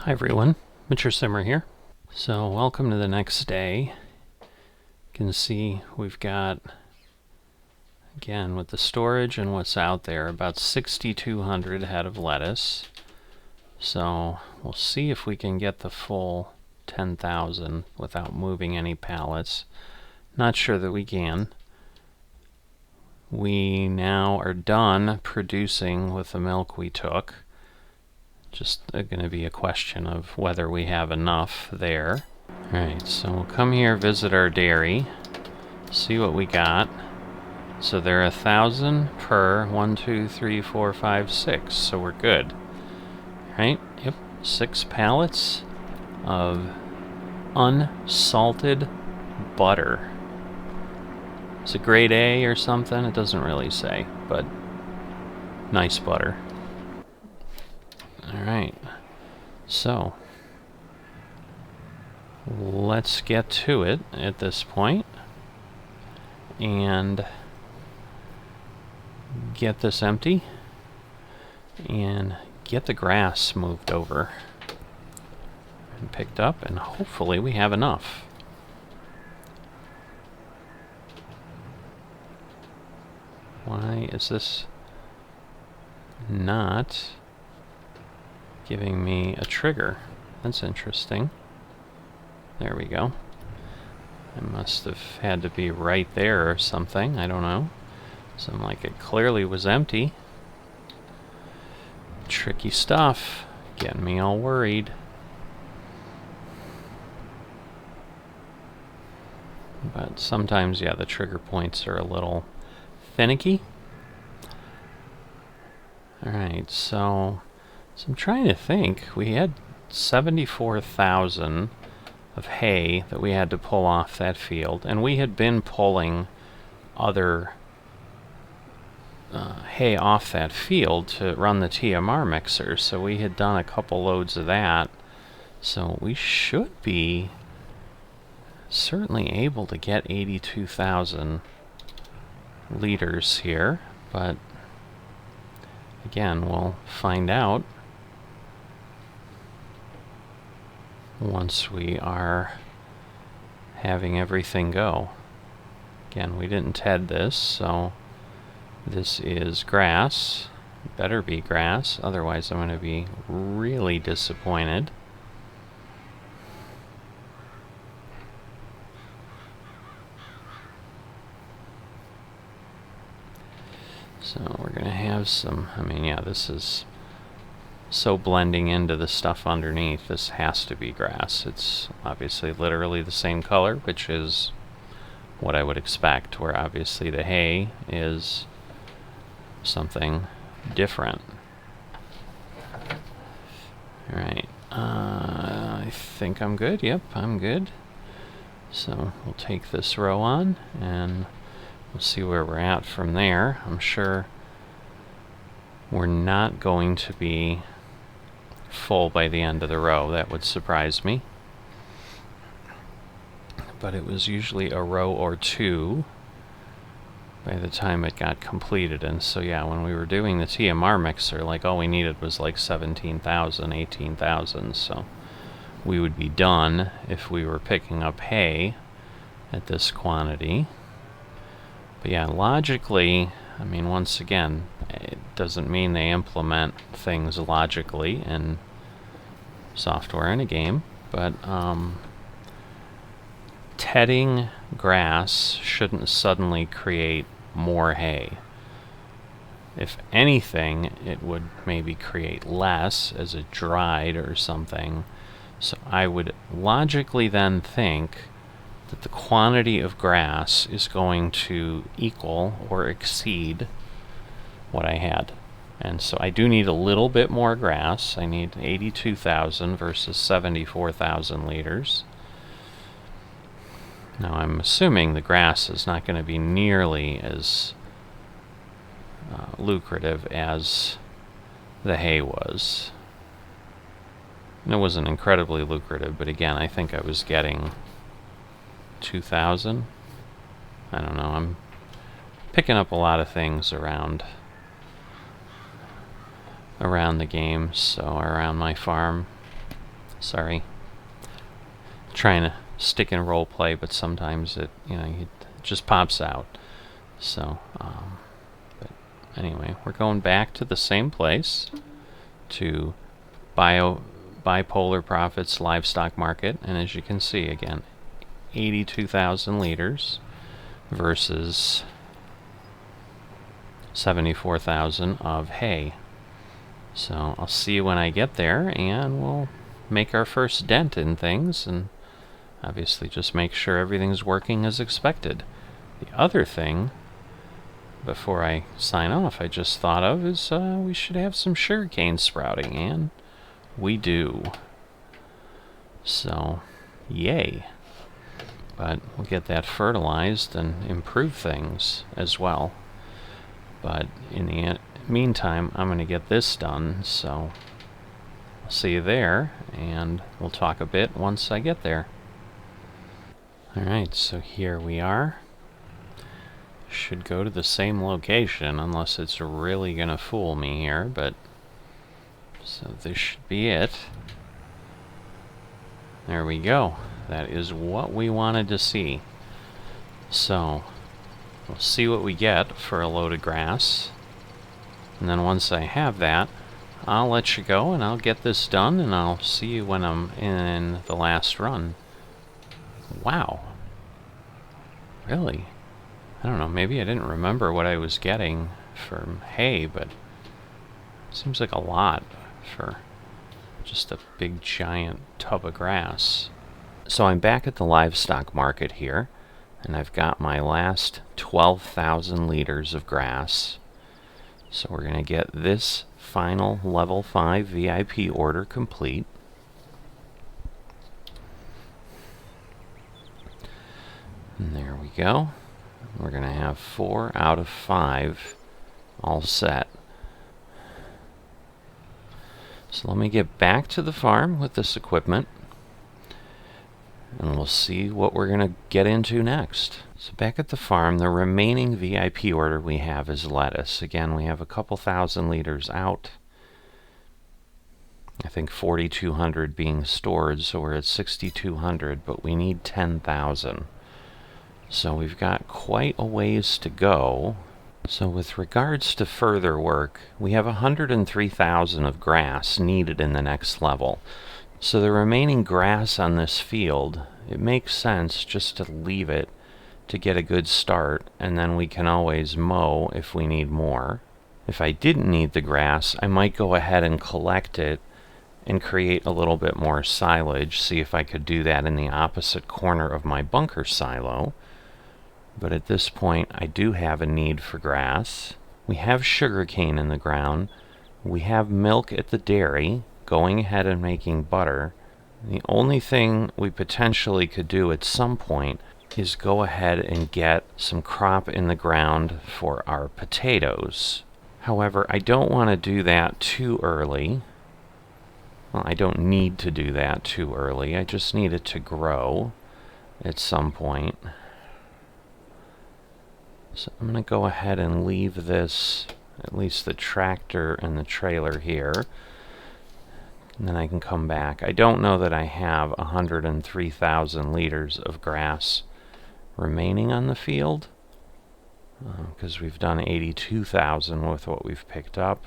Hi everyone, Mature Simmer here. So welcome to the next day. You can see we've got, again with the storage and what's out there, about 6,200 head of lettuce. So we'll see if we can get the full 10,000 without moving any pallets. Not sure that we can. We now are done producing with the milk we took. Just going to be a question of whether we have enough there. Alright, so we'll come here, visit our dairy, see what we got. So they're 1,000 per 1, 2, 3, 4, 5, 6, so we're good. Right? Yep, 6 pallets of unsalted butter. Is it grade A or something? It doesn't really say, but nice butter. Alright, so let's get to it at this point and get this empty and get the grass moved over and picked up, and hopefully we have enough. Why is this not giving me a trigger? That's interesting. There we go. I must have had to be right there or something. I don't know. Something like it clearly was empty. Tricky stuff. Getting me all worried. But sometimes, yeah, the trigger points are a little finicky. Alright, so I'm trying to think. We had 74,000 of hay that we had to pull off that field, and we had been pulling other hay off that field to run the TMR mixer, so we had done a couple loads of that. So we should be certainly able to get 82,000 liters here, but again, we'll find out once we are having everything go. Again, we didn't TED this, so this is grass. Better be grass, otherwise I'm going to be really disappointed. So we're going to have some, I mean, yeah, this is so blending into the stuff underneath. This has to be grass. It's obviously literally the same color, which is what I would expect, where obviously the hay is something different. Alright, I think I'm good. Yep, I'm good. So we'll take this row on and we'll see where we're at from there. I'm sure we're not going to be full by the end of the row. That would surprise me. But it was usually a row or two by the time it got completed. And so yeah, when we were doing the TMR mixer, like all we needed was like 17,000, 18,000. So we would be done if we were picking up hay at this quantity. But yeah, logically, I mean, once again, it doesn't mean they implement things logically in software in a game, but tedding grass shouldn't suddenly create more hay. If anything, it would maybe create less as it dried or something. So I would logically then think that the quantity of grass is going to equal or exceed what I had. And so I do need a little bit more grass. I need 82,000 versus 74,000 liters. Now I'm assuming the grass is not going to be nearly as lucrative as the hay was. And it wasn't incredibly lucrative, but again, I think I was getting 2,000. I don't know, I'm picking up a lot of things around the game, so around my farm. Sorry. Trying to stick in role play, but sometimes it just pops out. So, but anyway, we're going back to the same place, to Bipolar Profits Livestock Market, and as you can see, again, 82,000 liters versus 74,000 of hay. So I'll see you when I get there, and we'll make our first dent in things, and obviously just make sure everything's working as expected. The other thing, before I sign off, I just thought of is we should have some sugarcane sprouting, and we do. So, yay. But we'll get that fertilized and improve things as well. But in the meantime, I'm going to get this done, so I'll see you there, and we'll talk a bit once I get there. Alright, so here we are. Should go to the same location, unless it's really going to fool me here, but so this should be it. There we go. That is what we wanted to see. So, we'll see what we get for a load of grass. And then once I have that, I'll let you go and I'll get this done, and I'll see you when I'm in the last run. Wow. Really? I don't know, maybe I didn't remember what I was getting from hay, but it seems like a lot for just a big giant tub of grass. So I'm back at the livestock market here, and I've got my last 12,000 liters of grass. So we're going to get this final level 5 VIP order complete. And there we go. We're going to have 4 out of 5 all set. So let me get back to the farm with this equipment, and we'll see what we're going to get into next. So back at the farm, the remaining VIP order we have is lettuce. Again, we have a couple thousand liters out. I think 4,200 being stored, so we're at 6,200, but we need 10,000. So we've got quite a ways to go. So with regards to further work, we have 103,000 of grass needed in the next level. So the remaining grass on this field, it makes sense just to leave it to get a good start, and then we can always mow if we need more. If I didn't need the grass, I might go ahead and collect it and create a little bit more silage, see if I could do that in the opposite corner of my bunker silo. But at this point, I do have a need for grass. We have sugarcane in the ground. We have milk at the dairy, going ahead and making butter. The only thing we potentially could do at some point is go ahead and get some crop in the ground for our potatoes. However, I don't want to do that too early. Well, I don't need to do that too early. I just need it to grow at some point. So I'm going to go ahead and leave this, at least the tractor and the trailer here, and then I can come back. I don't know that I have 103,000 liters of grass remaining on the field, because we've done 82,000 with what we've picked up,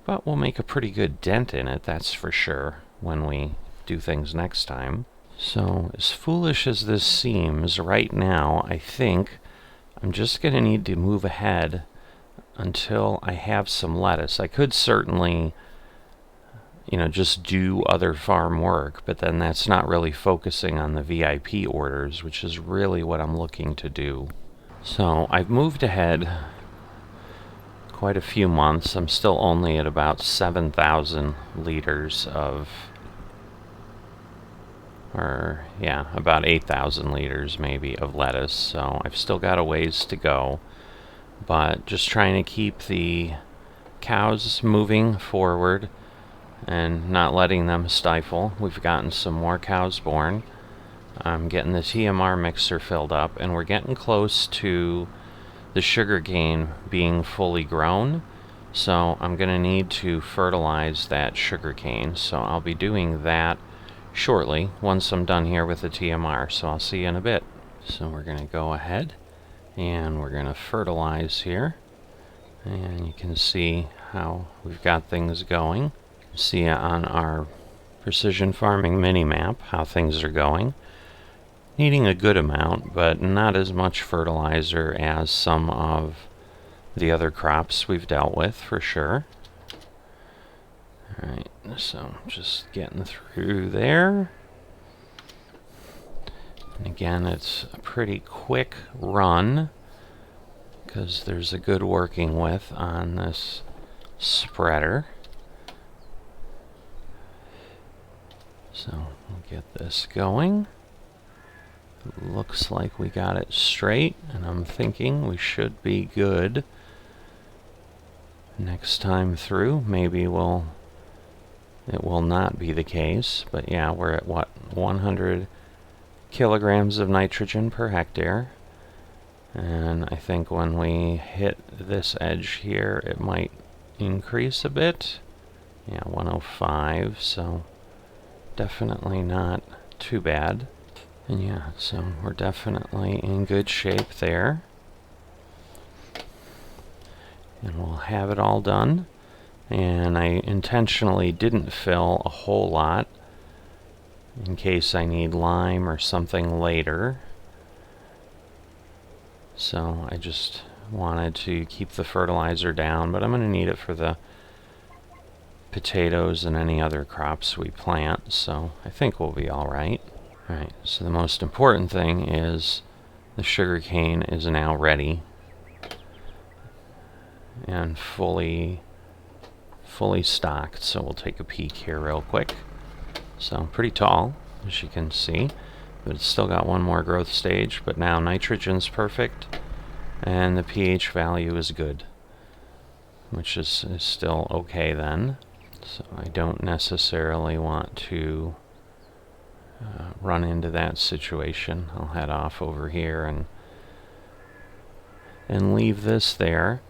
but we'll make a pretty good dent in it, that's for sure, when we do things next time. So as foolish as this seems, right now I think I'm just going to need to move ahead until I have some lettuce. I could certainly, just do other farm work, but then that's not really focusing on the VIP orders, which is really what I'm looking to do. So I've moved ahead quite a few months. I'm still only at about 7,000 liters of, about 8,000 liters maybe of lettuce, so I've still got a ways to go, but just trying to keep the cows moving forward and not letting them stifle. We've gotten some more cows born. I'm getting the TMR mixer filled up, and we're getting close to the sugarcane being fully grown, so I'm going to need to fertilize that sugarcane, so I'll be doing that shortly once I'm done here with the TMR, so I'll see you in a bit. So we're going to go ahead and we're going to fertilize here, and you can see how we've got things going. See on our precision farming mini map how things are going. Needing a good amount, but not as much fertilizer as some of the other crops we've dealt with, for sure. Alright, so just getting through there. And again, it's a pretty quick run because there's a good working width on this spreader. So we'll get this going. Looks like we got it straight, and I'm thinking we should be good next time through. Maybe it will not be the case, but yeah, we're at what, 100 kilograms of nitrogen per hectare, and I think when we hit this edge here it might increase a bit. Yeah, 105, so definitely not too bad. And yeah, so we're definitely in good shape there. And we'll have it all done. And I intentionally didn't fill a whole lot in case I need lime or something later. So I just wanted to keep the fertilizer down, but I'm going to need it for the potatoes and any other crops we plant, so I think we'll be all right. Alright, so the most important thing is the sugarcane is now ready and fully stocked. So we'll take a peek here real quick. So pretty tall, as you can see, but it's still got one more growth stage, but now nitrogen's perfect and the pH value is good, which is still okay then. So I don't necessarily want to run into that situation. I'll head off over here and leave this there.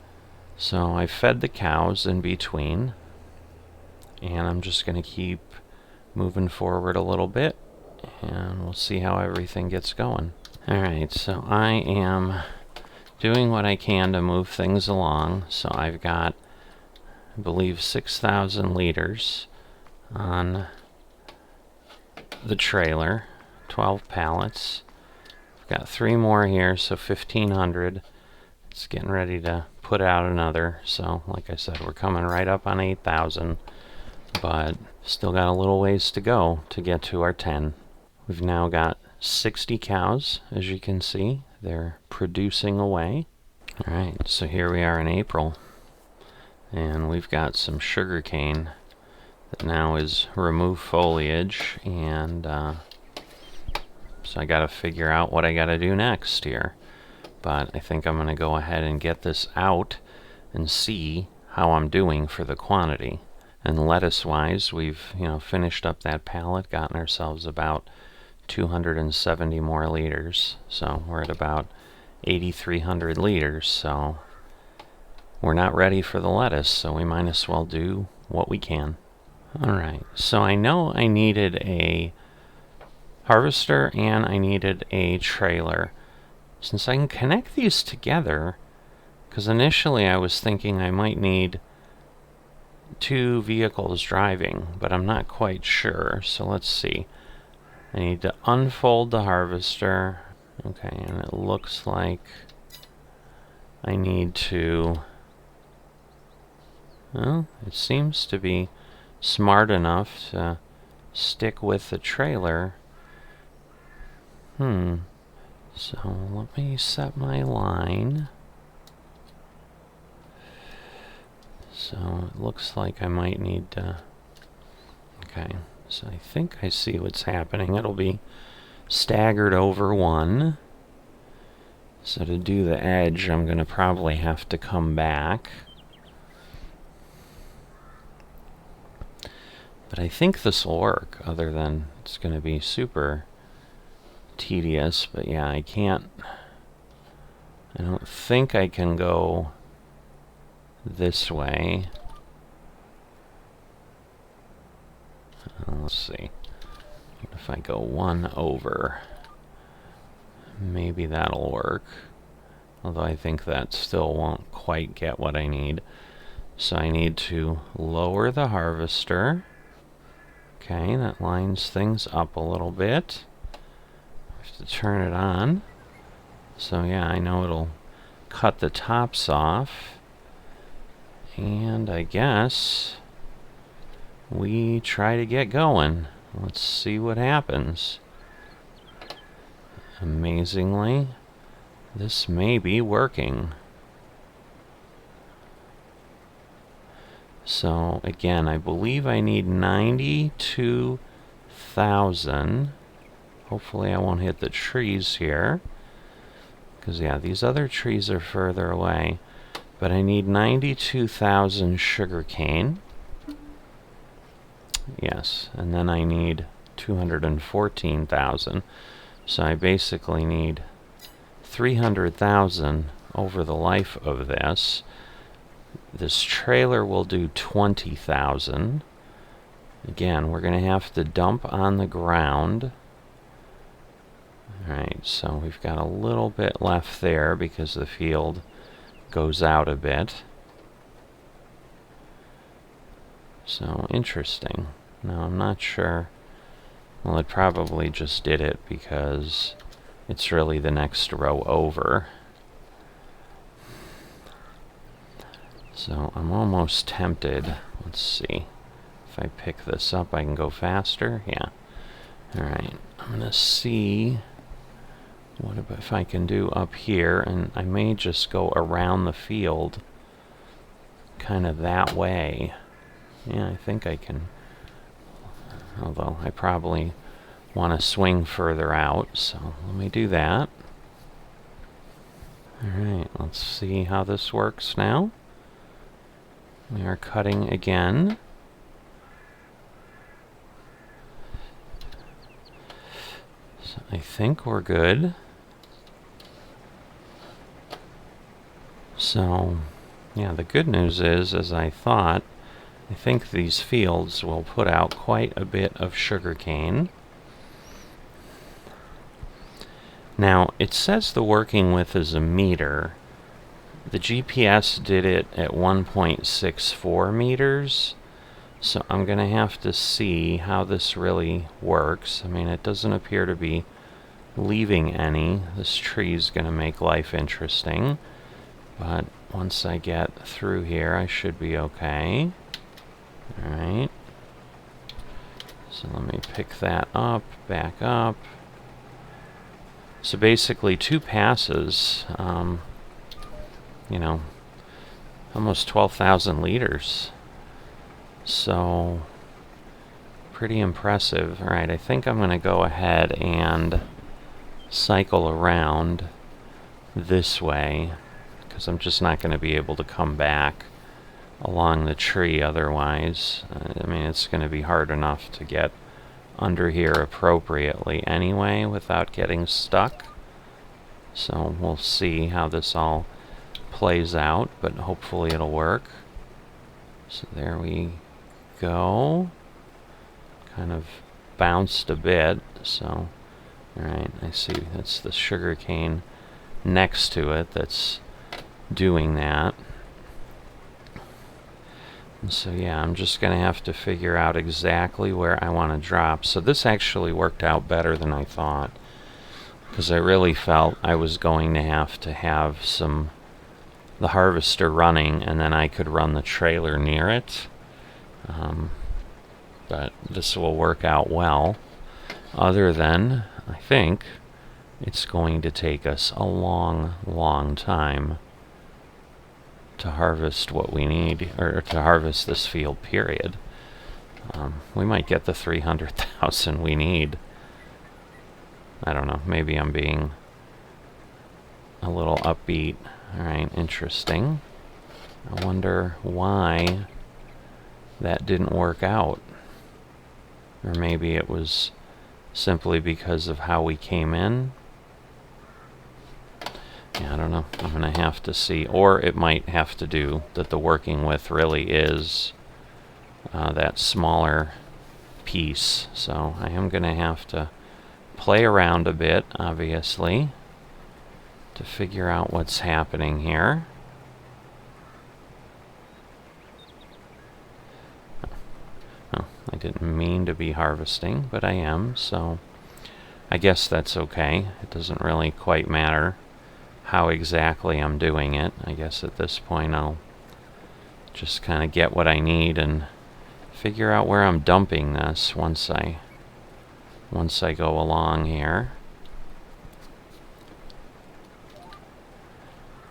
So I fed the cows in between, and I'm just going to keep moving forward a little bit, and we'll see how everything gets going. Alright, so I am doing what I can to move things along. So I've got, I believe, 6,000 liters on the trailer, 12 pallets. I've got 3 more here, so 1,500. It's getting ready to put out another. So like I said, we're coming right up on 8,000, but still got a little ways to go to get to our 10. We've now got 60 cows, as you can see. They're producing away. Alright, so here we are in April, and we've got some sugar cane that now is remove foliage, and so I gotta figure out what I gotta do next here. But I think I'm gonna go ahead and get this out and see how I'm doing for the quantity. And lettuce wise, we've finished up that pallet, gotten ourselves about 270 more liters, so we're at about 8,300 liters. So we're not ready for the lettuce, so we might as well do what we can. Alright, so I know I needed a harvester and I needed a trailer. Since I can connect these together, because initially I was thinking I might need 2 vehicles driving, but I'm not quite sure, so let's see. I need to unfold the harvester. Okay, and it looks like I need to... Well, it seems to be smart enough to stick with the trailer. So let me set my line. So it looks like I might need to... Okay, so I think I see what's happening. It'll be staggered over one. So to do the edge, I'm going to probably have to come back. But I think this will work, other than it's going to be super tedious. But yeah, I don't think I can go this way. Let's see. if I go 1 over, maybe that'll work. Although I think that still won't quite get what I need. So I need to lower the harvester. Okay, that lines things up a little bit. I have to turn it on. So yeah, I know it'll cut the tops off. And I guess we try to get going. Let's see what happens. Amazingly, this may be working. So again, I believe I need 92,000. Hopefully I won't hit the trees here. Because yeah, these other trees are further away. But I need 92,000 sugarcane. Yes, and then I need 214,000. So I basically need 300,000 over the life of this. This trailer will do 20,000. Again, we're going to have to dump on the ground. Alright, so we've got a little bit left there because the field goes out a bit. So, interesting. Now, I'm not sure. Well, it probably just did it because it's really the next row over. So, I'm almost tempted. Let's see. If I pick this up, I can go faster. Yeah. Alright, I'm going to see what if I can do up here, and I may just go around the field kind of that way. Yeah, I think I can. Although I probably want to swing further out, so let me do that. Alright, let's see how this works now. We are cutting again. So I think we're good. So, yeah, the good news is, as I thought, I think these fields will put out quite a bit of sugarcane. Now, it says the working width is a meter. The GPS did it at 1.64 meters. So I'm going to have to see how this really works. I mean, it doesn't appear to be leaving any. This tree is going to make life interesting. But once I get through here, I should be okay. Alright. So let me pick that up, back up. So basically 2 passes, you know, almost 12,000 liters. So, pretty impressive. Alright, I think I'm going to go ahead and cycle around this way, because I'm just not going to be able to come back along the tree otherwise. I mean, it's going to be hard enough to get under here appropriately anyway without getting stuck. So we'll see how this all plays out, but hopefully it'll work. So there we go. Kind of bounced a bit, so alright, I see that's the sugar cane next to it that's doing that. And so yeah, I'm just going to have to figure out exactly where I want to drop. So this actually worked out better than I thought, because I really felt I was going to have the harvester running, and then I could run the trailer near it. But this will work out well, other than, I think, it's going to take us a long, long time to harvest what we need, or to harvest this field, period. We might get the 300,000 we need. I don't know, maybe I'm being a little upbeat. Alright, interesting. I wonder why that didn't work out. Or maybe it was simply because of how we came in. Yeah, I don't know. I'm going to have to see. Or it might have to do that the working width really is that smaller piece. So I am going to have to play around a bit, obviously, to figure out what's happening here. Oh, I didn't mean to be harvesting, but I am, so I guess that's okay. It doesn't really quite matter how exactly I'm doing it. I guess at this point I'll just kind of get what I need and figure out where I'm dumping this once I go along here.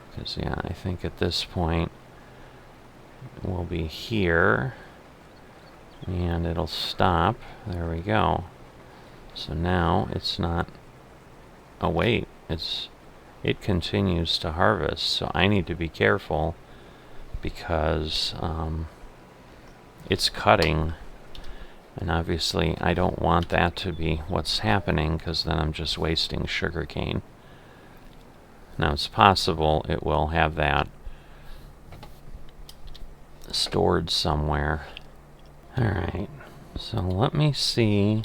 Because, yeah, I think at this point we'll be here and it'll stop. There we go. So now it's not... Oh, wait. It continues to harvest, so I need to be careful because it's cutting, and obviously I don't want that to be what's happening, because then I'm just wasting sugarcane. Now it's possible it will have that stored somewhere. Alright, so let me see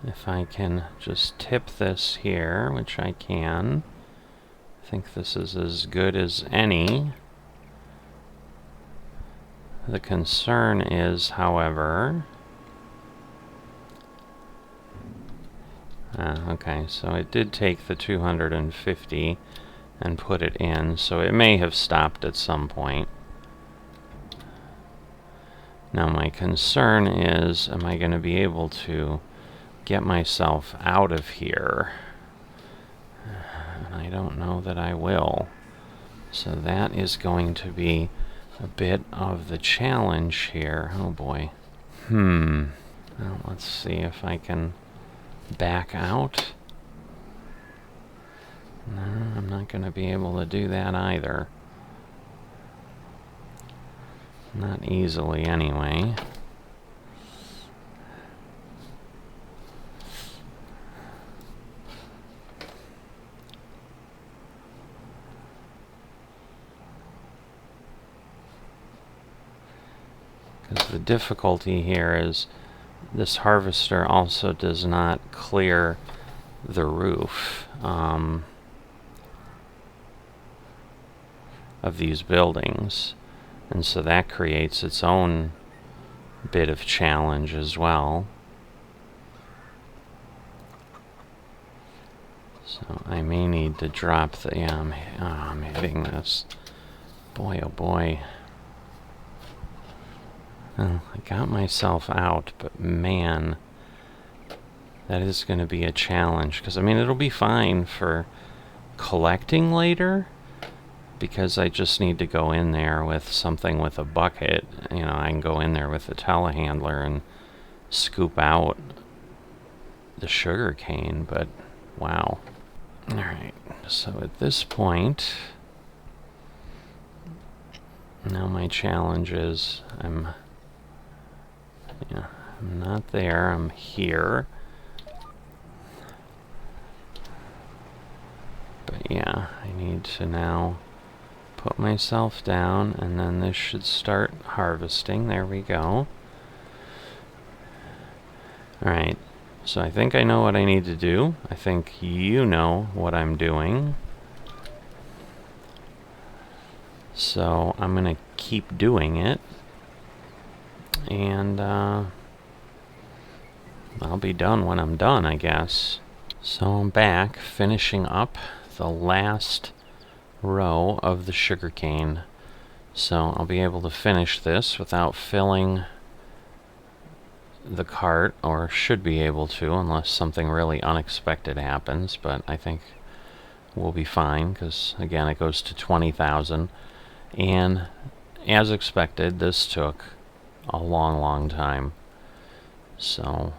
if I can just tip this here, which I can. I think this is as good as any. The concern is, however... okay, so it did take the 250 and put it in, so it may have stopped at some point. Now my concern is, am I going to be able to get myself out of here? And I don't know that I will. So that is going to be a bit of the challenge here. Oh boy. Well, let's see if I can back out. No, I'm not going to be able to do that either. Not easily, anyway. Because the difficulty here is this harvester also does not clear the roof of these buildings. And so that creates its own bit of challenge as well. So I may need to drop the... Yeah, I'm hitting this. Boy, oh boy. Well, I got myself out, but man, that is going to be a challenge. Because, I mean, it'll be fine for collecting later, because I just need to go in there with something with a bucket. You know, I can go in there with a telehandler and scoop out the sugar cane, but wow. Alright, so at this point, now my challenge is I'm not there, I'm here. But yeah, I need to now put myself down, and then this should start harvesting. There we go. Alright, so I think I know what I need to do. I think you know what I'm doing. So I'm going to keep doing it. And I'll be done when I'm done, I guess. So I'm back, finishing up the last row of the sugarcane. So I'll be able to finish this without filling the cart, or should be able to, unless something really unexpected happens, but I think we'll be fine, because again it goes to 20,000, and as expected this took a long time. So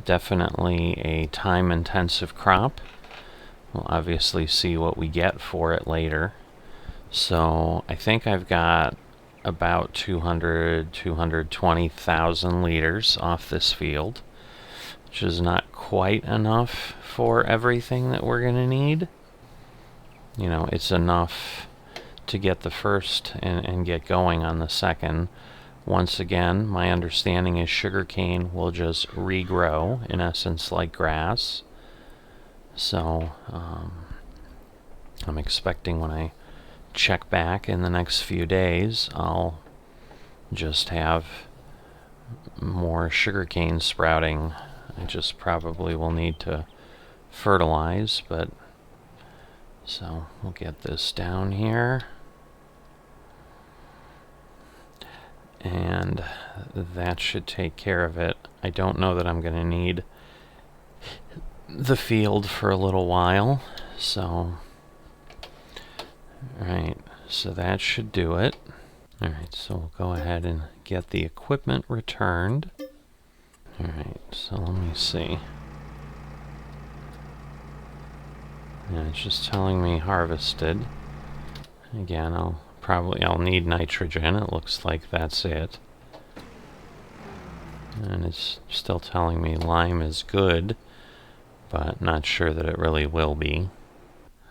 definitely a time-intensive crop. We'll obviously see what we get for it later. So I think I've got about 220,000 liters off this field, which is not quite enough for everything that we're going to need. You know, it's enough to get the first and get going on the second. Once again, my understanding is sugarcane will just regrow, in essence like grass. So I'm expecting when I check back in the next few days, I'll just have more sugarcane sprouting. I just probably will need to fertilize, but so we'll get this down here. And that should take care of it. I don't know that I'm going to need the field for a little while, so alright, so that should do it. Alright, so we'll go ahead and get the equipment returned. Alright, so let me see. Yeah, it's just telling me harvested. Again, I'll need nitrogen. It looks like that's it. And it's still telling me lime is good, but not sure that it really will be.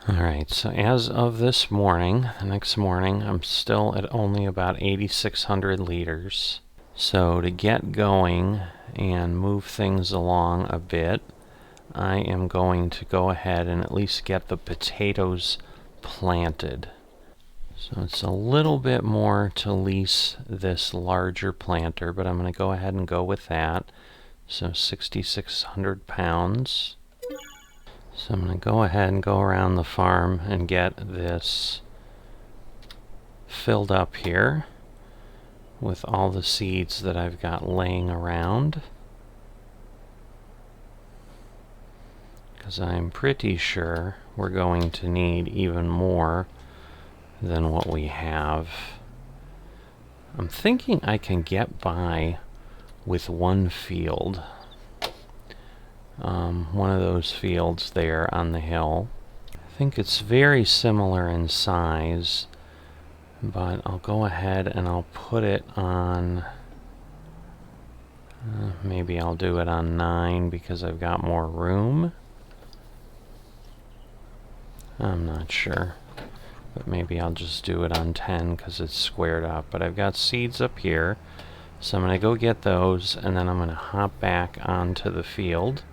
Alright, so as of this morning, the next morning, I'm still at only about 8,600 liters. So to get going and move things along a bit, I am going to go ahead and at least get the potatoes planted. So it's a little bit more to lease this larger planter, but I'm going to go ahead and go with that. So 6,600 pounds. So I'm going to go ahead and go around the farm and get this filled up here with all the seeds that I've got laying around, because I'm pretty sure we're going to need even more than what we have. I'm thinking I can get by with one field. One of those fields there on the hill. I think it's very similar in size, but I'll go ahead and I'll put it on, maybe I'll do it on 9 because I've got more room. I'm not sure, but maybe I'll just do it on 10 because it's squared up. But I've got seeds up here, so I'm going to go get those, and then I'm going to hop back onto the field,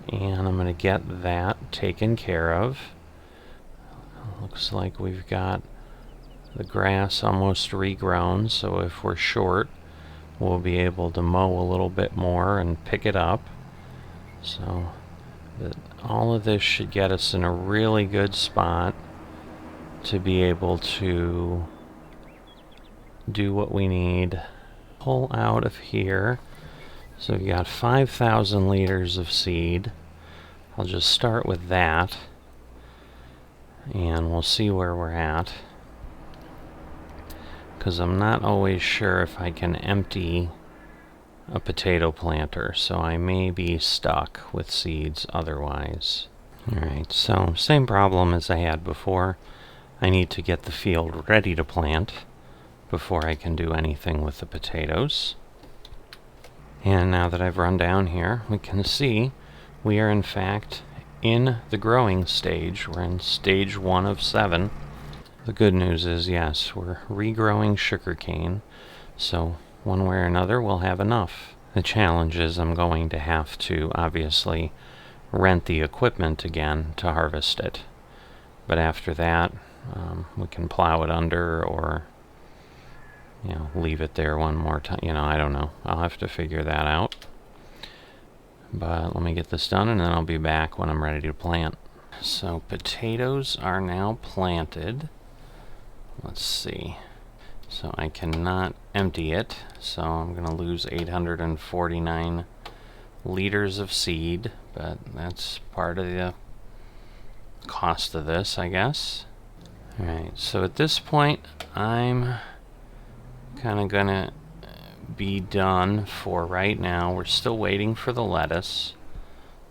and I'm going to get that taken care of. Looks like we've got the grass almost regrown, so if we're short, we'll be able to mow a little bit more and pick it up. So all of this should get us in a really good spot to be able to do what we need. Pull out of here. So we got 5,000 liters of seed. I'll just start with that, and we'll see where we're at, because I'm not always sure if I can empty a potato planter, so I may be stuck with seeds otherwise. Alright, so same problem as I had before. I need to get the field ready to plant before I can do anything with the potatoes. And now that I've run down here, we can see we are in fact in the growing stage. We're in stage 1 of 7. The good news is, yes, we're regrowing sugarcane, so one way or another we'll have enough. The challenge is I'm going to have to obviously rent the equipment again to harvest it. But after that, we can plow it under, or leave it there one more time. I don't know. I'll have to figure that out. But let me get this done, and then I'll be back when I'm ready to plant. So potatoes are now planted. Let's see. So I cannot empty it, so I'm going to lose 849 liters of seed, but that's part of the cost of this, I guess. Alright, so at this point, I'm kind of going to be done for right now. We're still waiting for the lettuce,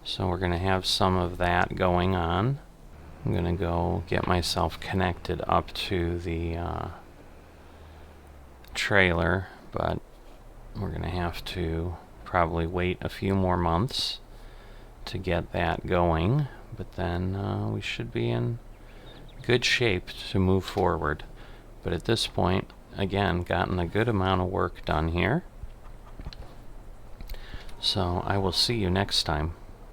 so we're going to have some of that going on. I'm going to go get myself connected up to the trailer, but we're going to have to probably wait a few more months to get that going, but then we should be in good shape to move forward. But at this point, again, gotten a good amount of work done here. So I will see you next time.